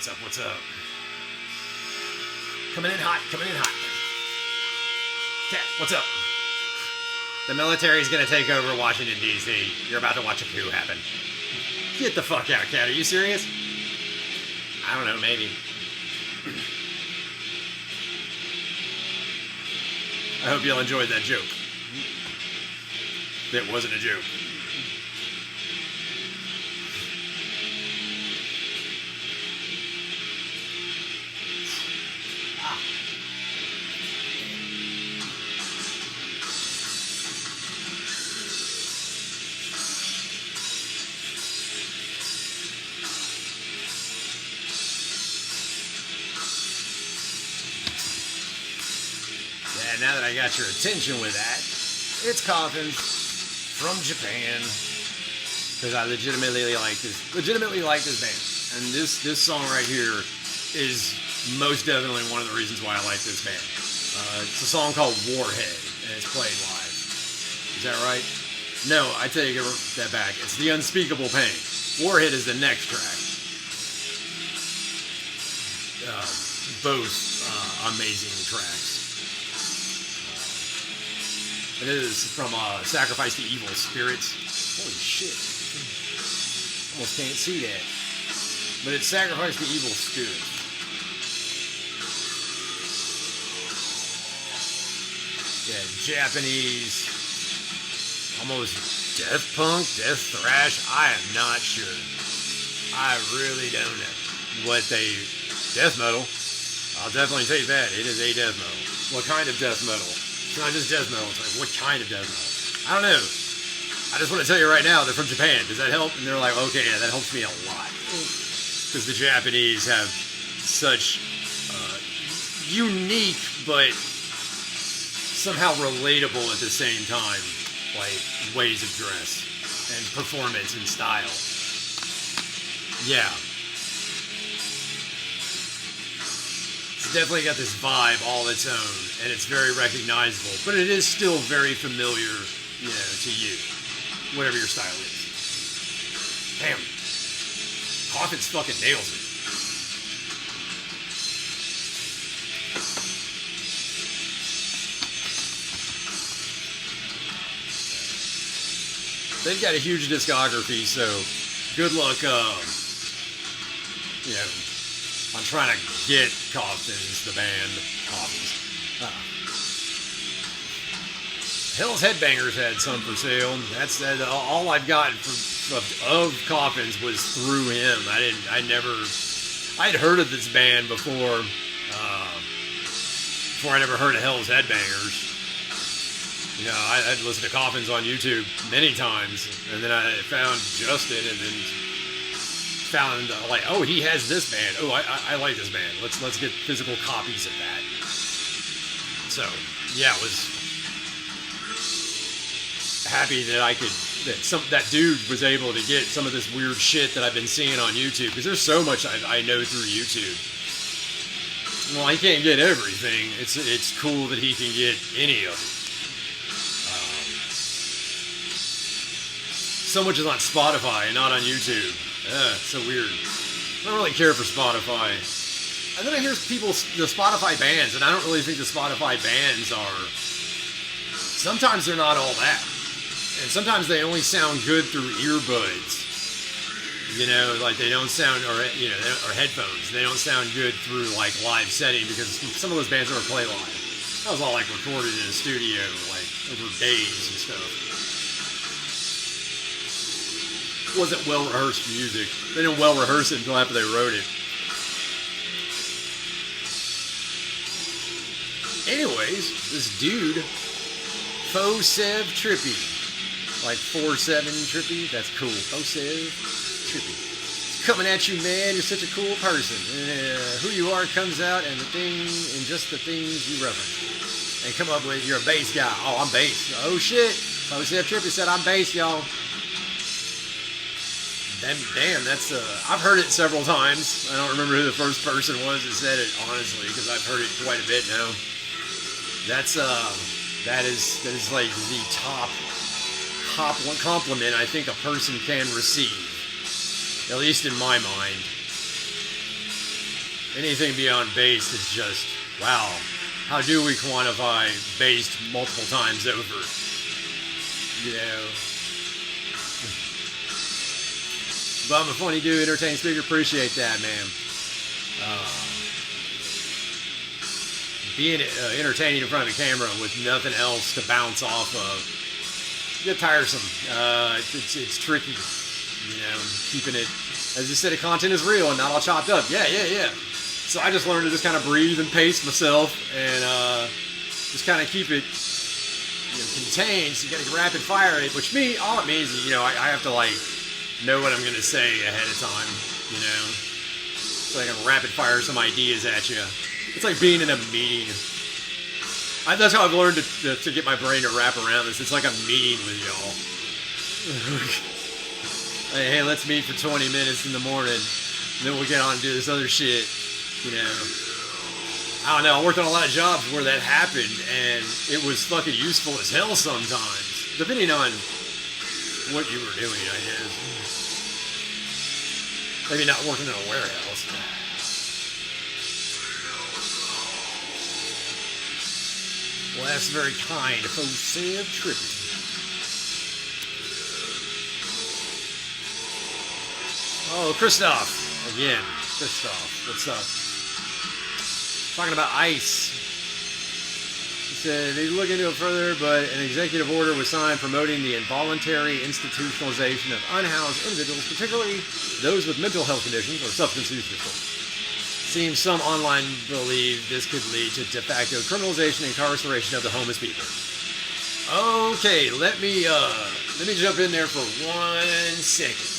What's up? What's up? Coming in hot. Coming in hot. Cat, what's up? The military's gonna take over Washington, D.C. You're about to watch a coup happen. Get the fuck out, Cat. Are you serious? I don't know, maybe. I hope y'all enjoyed that joke. It wasn't a joke. Now that I got your attention with that, it's Coffins from Japan, because I legitimately like this band, and this song right here is most definitely one of the reasons why I like this band. It's a song called Warhead, and it's played live. Is that right? No, I take that back. It's The Unspeakable Pain. Warhead is the next track. Both amazing tracks. It is from Sacrifice to Evil Spirits. Holy shit. Almost can't see that. But it's Sacrifice to Evil Spirits. Yeah, Japanese. Almost death punk, death thrash. I am not sure. I really don't know what they... Death metal. I'll definitely take that. It is a death metal. What kind of death metal? It's not just death metal. It's like, what kind of death metal? I don't know. I just want to tell you right now, they're from Japan. Does that help? And they're like, okay, yeah, that helps me a lot. Because the Japanese have such unique, but somehow relatable at the same time, like, ways of dress and performance and style. Yeah. It's definitely got this vibe all its own, and it's very recognizable, but it is still very familiar, you know, to you, whatever your style is. Damn, Coffins fucking nails it. They've got a huge discography, so good luck, you know, I'm trying to get Coffins, the band. Coffins. Hell's Headbangers had some for sale. That's all I've gotten of Coffins was through him. I had heard of this band before I never heard of Hell's Headbangers. You know, I'd listened to Coffins on YouTube many times, and then I found Justin, and then found like, oh, he has this band. Oh, I like this band. Let's get physical copies of that. So yeah, I was happy that that dude was able to get some of this weird shit that I've been seeing on YouTube, because there's so much I know through YouTube. Well, he can't get everything. It's cool that he can get any of it. So much is on Spotify and not on YouTube. It's so weird. I don't really care for Spotify. And then I hear the Spotify bands, and I don't really think the Spotify bands are... Sometimes they're not all that. And sometimes they only sound good through earbuds. You know, like they don't sound, or headphones. They don't sound good through like live setting, because some of those bands never play live. That was all like recorded in a studio, like over days and stuff. It wasn't well rehearsed music. They didn't well rehearse it until after they wrote it. Anyways, this dude, Fosev Trippy. Like 4-7 Trippy, that's cool. Fosev Trippy. It's coming at you, man. You're such a cool person. Who you are comes out, and just the things you reference. And come up with, you're a bass guy. Oh, I'm bass. Oh shit. Fosev Trippy said, I'm bass, y'all. Damn, that's I've heard it several times. I don't remember who the first person was that said it, honestly, because I've heard it quite a bit now. That is like the top compliment I think a person can receive, at least in my mind. anything beyond based is just, wow, how do we quantify based multiple times over? You know? But I'm a funny dude, entertaining speaker, appreciate that, man. Being entertaining in front of a camera with nothing else to bounce off of, get tiresome. It's tricky, you know, keeping it, as you said, the content is real and not all chopped up. Yeah. So I just learned to just kind of breathe and pace myself and just kind of keep it, you know, contained. So you got to rapid fire it, which all it means is, you know, I have to like know what I'm going to say ahead of time, you know, so I can rapid fire some ideas at you. It's like being in a meeting. That's how I've learned to get my brain to wrap around this. It's like a meeting with y'all. Hey, let's meet for 20 minutes in the morning, and then we'll get on and do this other shit, you know. I don't know, I worked on a lot of jobs where that happened, and it was fucking useful as hell sometimes, depending on what you were doing, I guess. Maybe not working in a warehouse. Well, that's very kind of Jose Trippy. Oh, Christoph. Again, Christoph. What's up? Talking about ICE. He said they look into it further, but an executive order was signed promoting the involuntary institutionalization of unhoused individuals, particularly those with mental health conditions or substance use disorders. Seems some online believe this could lead to de facto criminalization and incarceration of the homeless people. Okay, let me jump in there for 1 second.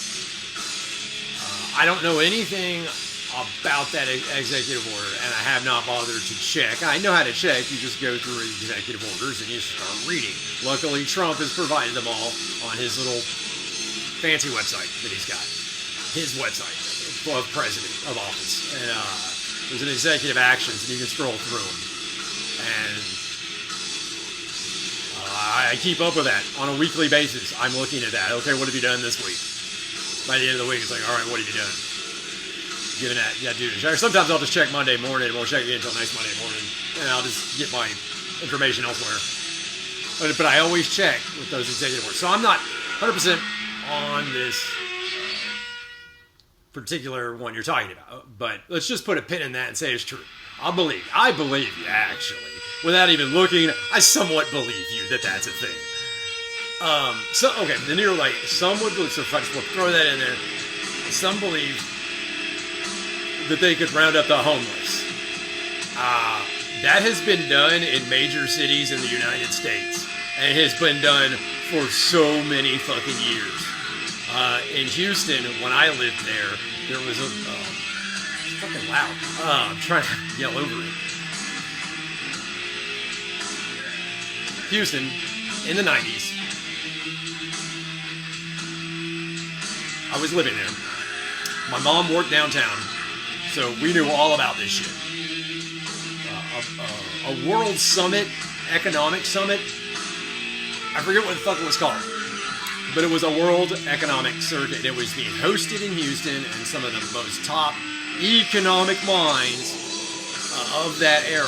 I don't know anything about that executive order, and I have not bothered to check. I know how to check. You just go through executive orders and you start reading. Luckily, Trump has provided them all on his little fancy website that he's got. His website of president of office. And there's an executive actions, and you can scroll through them. And I keep up with that on a weekly basis. I'm looking at that. Okay, what have you done this week? By the end of the week, it's like, all right, what have you done? Giving that dude a check. Sometimes I'll just check Monday morning, and won't check again until next Monday morning, and I'll just get my information elsewhere. But I always check with those executive orders. So I'm not 100% on this particular one you're talking about, but let's just put a pin in that and say it's true. I believe you, actually. Without even looking, I somewhat believe you that that's a thing. So, okay, then you're like, some would believe, so if I just throw that in there, some believe that they could round up the homeless. That has been done in major cities in the United States, and it has been done for so many fucking years. In Houston, when I lived there was a, it's fucking loud. I'm trying to yell over it. Houston, in the 90s, I was living there. My mom worked downtown, so we knew all about this shit. A world summit, economic summit, I forget what the fuck it was called, but it was a world economic circuit. It was being hosted in Houston, and some of the most top economic minds of that era,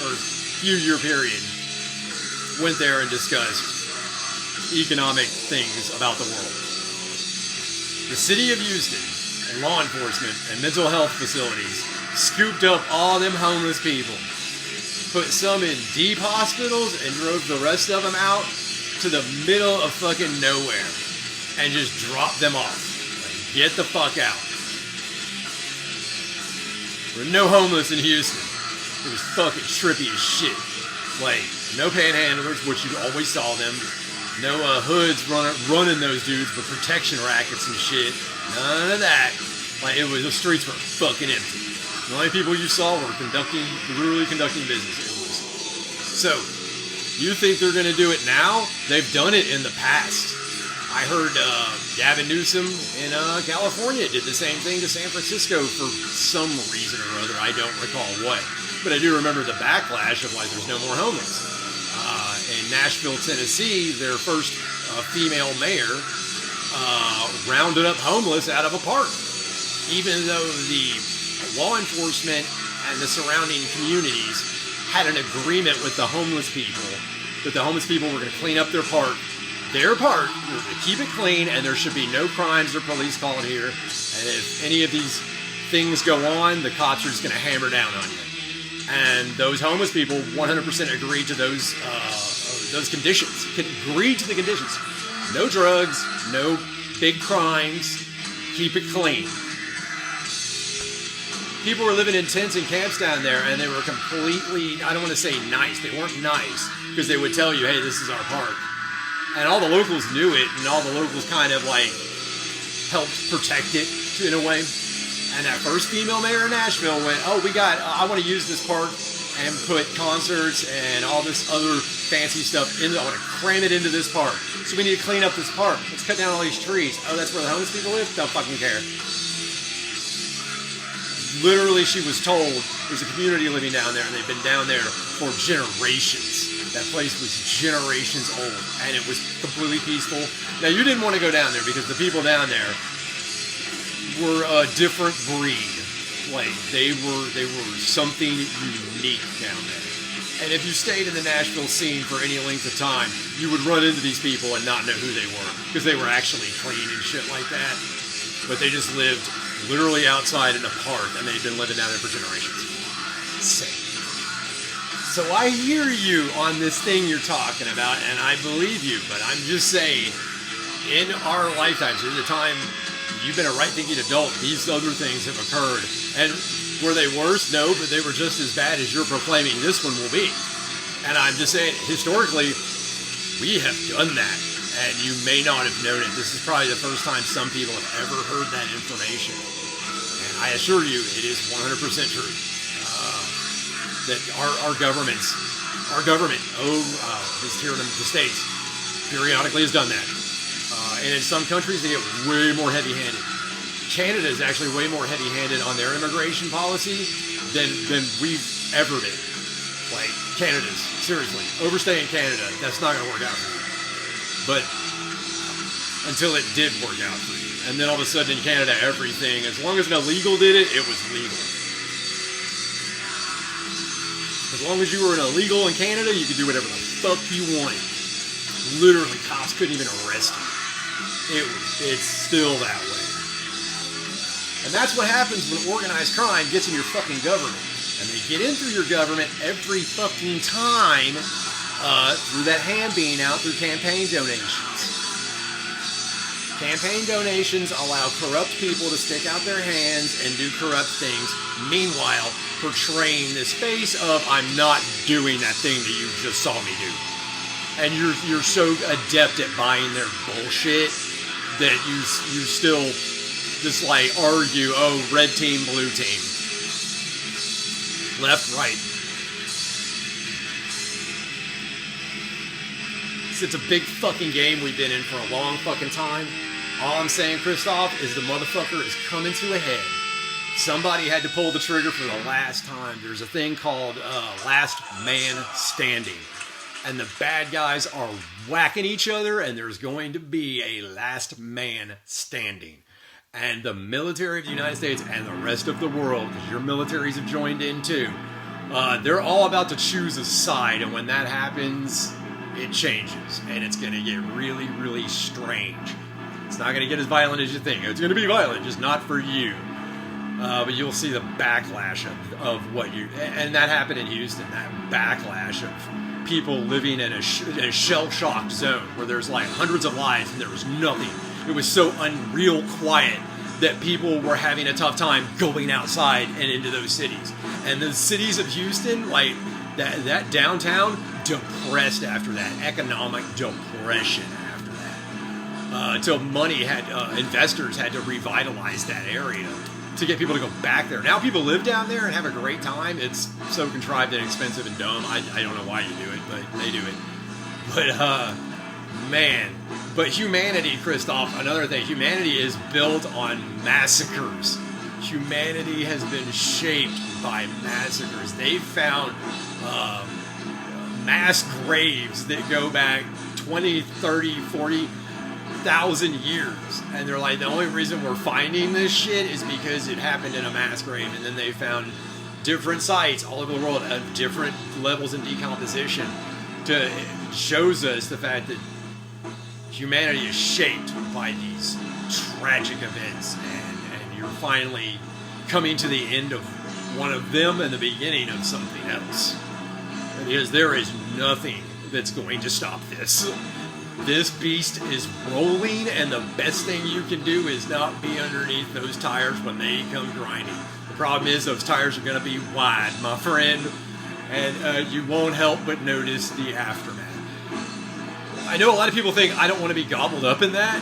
or few-year period, went there and discussed economic things about the world. The city of Houston and law enforcement and mental health facilities scooped up all them homeless people, put some in deep hospitals, and drove the rest of them out to the middle of fucking nowhere and just dropped them off. Like, get the fuck out. There were no homeless in Houston. It was fucking trippy as shit. Like, no panhandlers, which you always saw them. No hoods running those dudes with protection rackets and shit. None of that. Like, the streets were fucking empty. The only people you saw were literally conducting business. So, you think they're going to do it now? They've done it in the past. I heard Gavin Newsom in California did the same thing to San Francisco for some reason or other. I don't recall what. But I do remember the backlash of, like, there's no more homeless. In Nashville, Tennessee, their first female mayor rounded up homeless out of a park. Even though the law enforcement and the surrounding communities had an agreement with the homeless people that the homeless people were going to clean up their part. Their part was to keep it clean, and there should be no crimes or police called here. And if any of these things go on, the cops are just going to hammer down on you. And those homeless people 100% agreed to those conditions. Agreed to the conditions. No drugs, no big crimes, keep it clean. People were living in tents and camps down there, and they were completely, I don't want to say nice, they weren't nice, because they would tell you, hey, this is our park. And all the locals knew it, and all the locals kind of like helped protect it in a way. And that first female mayor in Nashville went, oh, I want to use this park and put concerts and all this other fancy stuff in. I want to cram it into this park. So we need to clean up this park. Let's cut down all these trees. Oh, that's where the homeless people live? Don't fucking care. Literally, she was told there's a community living down there, and they've been down there for generations. That place was generations old, and it was completely peaceful. Now, you didn't want to go down there because the people down there were a different breed. Like, they were something unique down there. And if you stayed in the Nashville scene for any length of time, you would run into these people and not know who they were, because they were actually clean and shit like that. But they just lived literally outside in a park, and they'd been living down there for generations. Insane. So I hear you on this thing you're talking about, and I believe you, but I'm just saying, in our lifetimes, in the time you've been a right-thinking adult, these other things have occurred. And were they worse? No, but they were just as bad as you're proclaiming this one will be. And I'm just saying, historically, we have done that. And you may not have known it. This is probably the first time some people have ever heard that information. And I assure you, it is 100% true. That our government, is here in the States, periodically has done that. And in some countries, they get way more heavy-handed. Canada is actually way more heavy-handed on their immigration policy than we've ever been. Like, Canada's, seriously, overstay in Canada, that's not going to work out for you. But until it did work out for you. And then all of a sudden in Canada, everything, as long as an illegal did it, it was legal. As long as you were an illegal in Canada, you could do whatever the fuck you wanted. Literally, cops couldn't even arrest you. It's still that way. And that's what happens when organized crime gets in your fucking government. And they get in through your government every fucking time through that hand being out through campaign donations. Campaign donations allow corrupt people to stick out their hands and do corrupt things, meanwhile portraying this face of, I'm not doing that thing that you just saw me do. And you're so adept at buying their bullshit that you still just like argue, oh, red team, blue team. Left, right. It's a big fucking game we've been in for a long fucking time. All I'm saying, Christoph, is the motherfucker is coming to a head. Somebody had to pull the trigger for the last time. There's a thing called Last Man Standing. And the bad guys are whacking each other, and there's going to be a last man standing. And the military of the United States and the rest of the world, because your militaries have joined in too, they're all about to choose a side. And when that happens, it changes. And it's going to get really, really strange. It's not going to get as violent as you think. It's going to be violent, just not for you. But you'll see the backlash of what you... And that happened in Houston, that backlash of people living in a shell-shocked zone where there's like hundreds of lives and there was nothing. It was so unreal quiet that people were having a tough time going outside and into those cities. And the cities of Houston, like that downtown, depressed after that. Economic depression after that. Until investors had to revitalize that area to get people to go back there. Now people live down there and have a great time. It's so contrived and expensive and dumb. I don't know why you do it, but they do it. But, man. But humanity, Christoph, another thing. Humanity is built on massacres. Humanity has been shaped by massacres. They've found mass graves that go back 20, 30, 40, 1,000 years. And they're like, the only reason we're finding this shit is because it happened in a mass grave. And then they found different sites all over the world of different levels in decomposition. It shows us the fact that humanity is shaped by these tragic events. And you're finally coming to the end of one of them and the beginning of something else. Because there is nothing that's going to stop this. This beast is rolling, and the best thing you can do is not be underneath those tires when they come grinding. The problem is those tires are going to be wide, my friend, and you won't help but notice the aftermath. I know a lot of people think I don't want to be gobbled up in that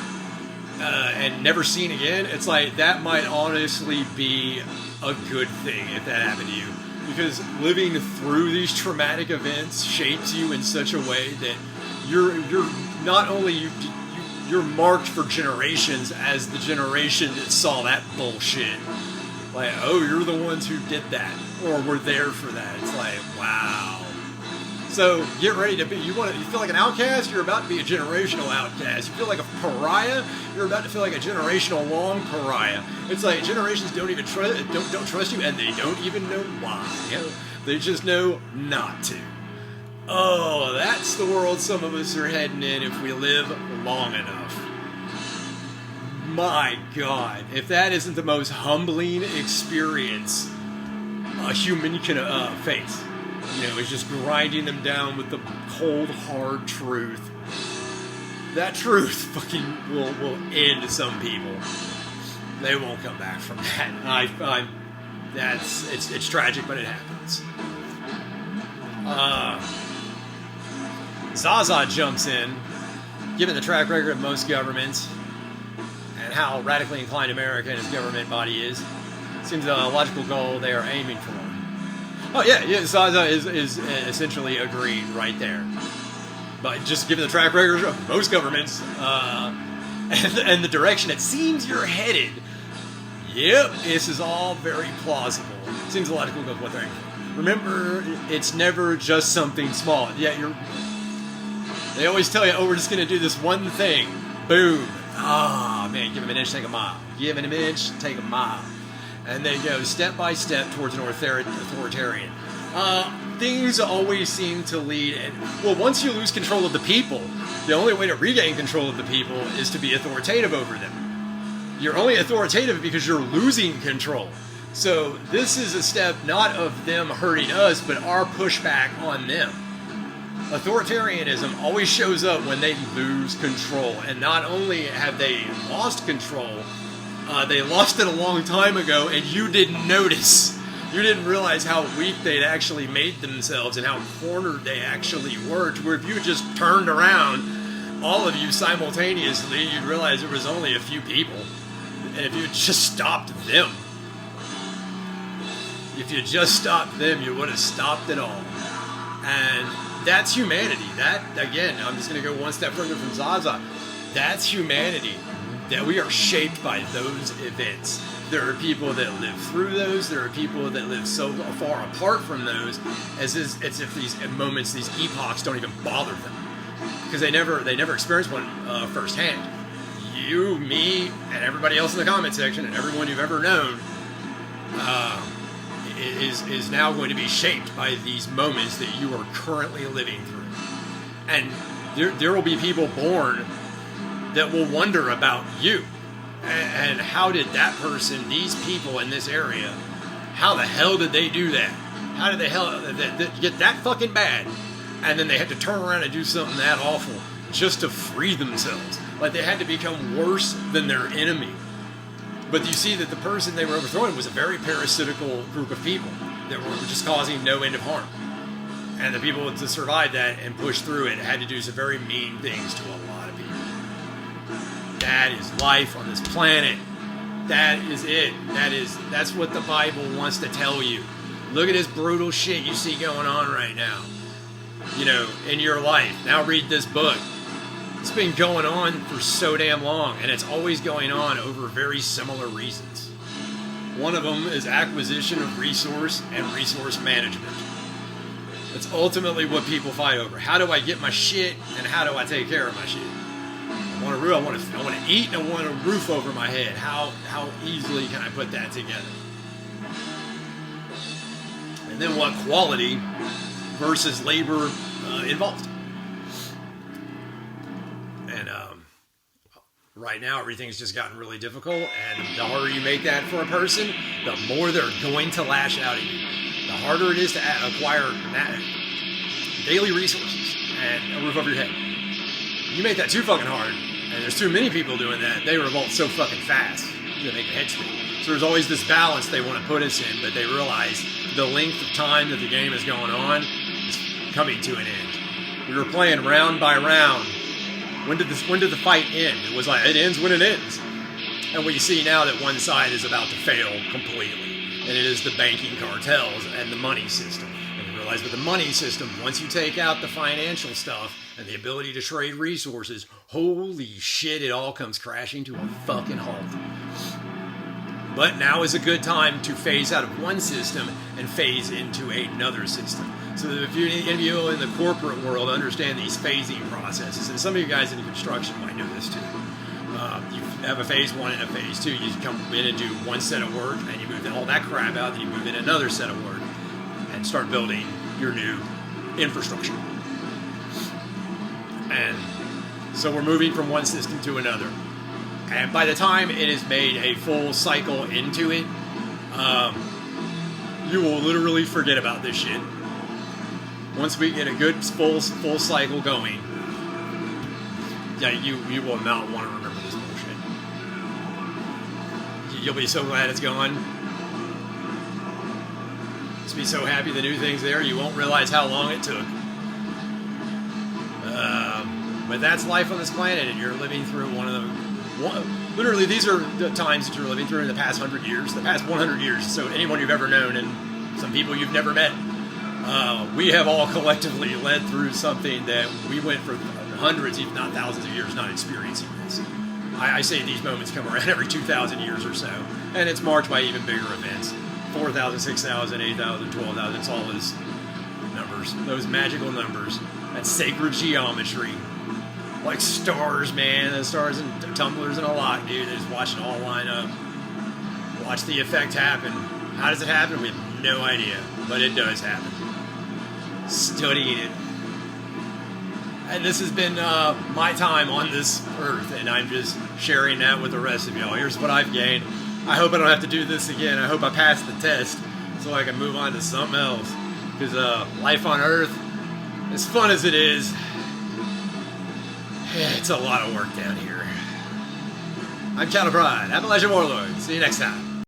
and never seen again. It's like, that might honestly be a good thing if that happened to you. Because living through these traumatic events shapes you in such a way that you're not only you're marked for generations as the generation that saw that bullshit. Like, oh, you're the ones who did that or were there for that. It's like, wow. So get ready to be. You feel like an outcast? You're about to be a generational outcast. You feel like a pariah? You're about to feel like a generational long pariah. It's like generations don't trust you, and they don't even know why. They just know not to. Oh, that's the world some of us are heading in if we live long enough. My God, if that isn't the most humbling experience a human can face. It's just grinding them down with the cold, hard truth. That truth fucking will end some people. They won't come back from that. It's tragic, but it happens. Zaza jumps in, given the track record of most governments and how radically inclined America and its government body is. Seems a logical goal they are aiming for. Oh yeah, Zaza is essentially agreed right there. But just given the track record of most governments and the direction it seems you're headed, yep, this is all very plausible. Seems logical with what they're aiming for. Remember, it's never just something small. Yeah, they always tell you, oh, we're just going to do this one thing. Boom. Ah, man, give them an inch, take a mile. Give them an inch, take a mile. And they go step by step towards an authoritarian. Things always seem to lead, once you lose control of the people, the only way to regain control of the people is to be authoritative over them. You're only authoritative because you're losing control. So this is a step not of them hurting us, but our pushback on them. Authoritarianism always shows up when they lose control. And not only have they lost control, they lost it a long time ago, and you didn't notice. You didn't realize how weak they'd actually made themselves and how cornered they actually were, to where if you just turned around, all of you simultaneously, you'd realize there was only a few people. And if you just stopped them, you would have stopped it all. And that's humanity. That, again, I'm just going to go one step further from Zaza. That's humanity. That we are shaped by those events. There are people that live through those. There are people that live so far apart from those as if these moments, these epochs don't even bother them. Because they never experienced one firsthand. You, me, and everybody else in the comment section, and everyone you've ever known, is now going to be shaped by these moments that you are currently living through. And there will be people born that will wonder about you. And how did that person, these people in this area, how the hell did they do that? How did they get that fucking bad? And then they had to turn around and do something that awful just to free themselves. Like they had to become worse than their enemy. But you see that the person they were overthrowing was a very parasitical group of people that were just causing no end of harm. And the people to survive that and push through it had to do some very mean things to a lot of people. That is life on this planet. That is it. That's what the Bible wants to tell you. Look at this brutal shit you see going on right now. In your life. Now read this book. It's been going on for so damn long, and it's always going on over very similar reasons. One of them is acquisition of resource and resource management. That's ultimately what people fight over. How do I get my shit, and how do I take care of my shit? I want to eat, and I want a roof over my head. How easily can I put that together? And then what quality versus labor involved? And right now, everything's just gotten really difficult, and the harder you make that for a person, the more they're going to lash out at you. The harder it is to acquire daily resources and a roof over your head. You make that too fucking hard, and there's too many people doing that, they revolt so fucking fast that they can head spin. So there's always this balance they want to put us in, but they realize the length of time that the game is going on is coming to an end. We were playing round by round. When did the fight end? It was like, it ends when it ends. And we see now that one side is about to fail completely, and it is the banking cartels and the money system. And we realize with the money system, once you take out the financial stuff and the ability to trade resources, holy shit, it all comes crashing to a fucking halt. But now is a good time to phase out of one system and phase into another system. So if any of you in the corporate world understand these phasing processes, and some of you guys in construction might know this too. You have a phase one and a phase two. You come in and do one set of work, and you move all that crap out, then you move in another set of work and start building your new infrastructure. And so we're moving from one system to another. And by the time it is made a full cycle into it, you will literally forget about this shit. Once we get a good full cycle going, yeah, you will not want to remember this bullshit. You'll be so glad it's gone. Just be so happy the new thing's there, you won't realize how long it took. But that's life on this planet, and you're living through literally, these are the times that you're living through in the past 100 years, the past 100 years. So anyone you've ever known and some people you've never met, we have all collectively led through something that we went for hundreds, if not thousands of years not experiencing this. I say these moments come around every 2,000 years or so, and it's marked by even bigger events. 4,000, 6,000, 8,000, 12,000, it's all those numbers, those magical numbers. That's sacred geometry. Like stars, man. The stars and tumblers and a lot, dude. They're just watching it all line up. Watch the effect happen. How does it happen? We have no idea. But it does happen. Studying it. And this has been my time on this earth, and I'm just sharing that with the rest of y'all. Here's what I've gained. I hope I don't have to do this again. I hope I pass the test so I can move on to something else. Because life on earth, as fun as it is, it's a lot of work down here. I'm Count of Pride, Appalachian Warlord. See you next time.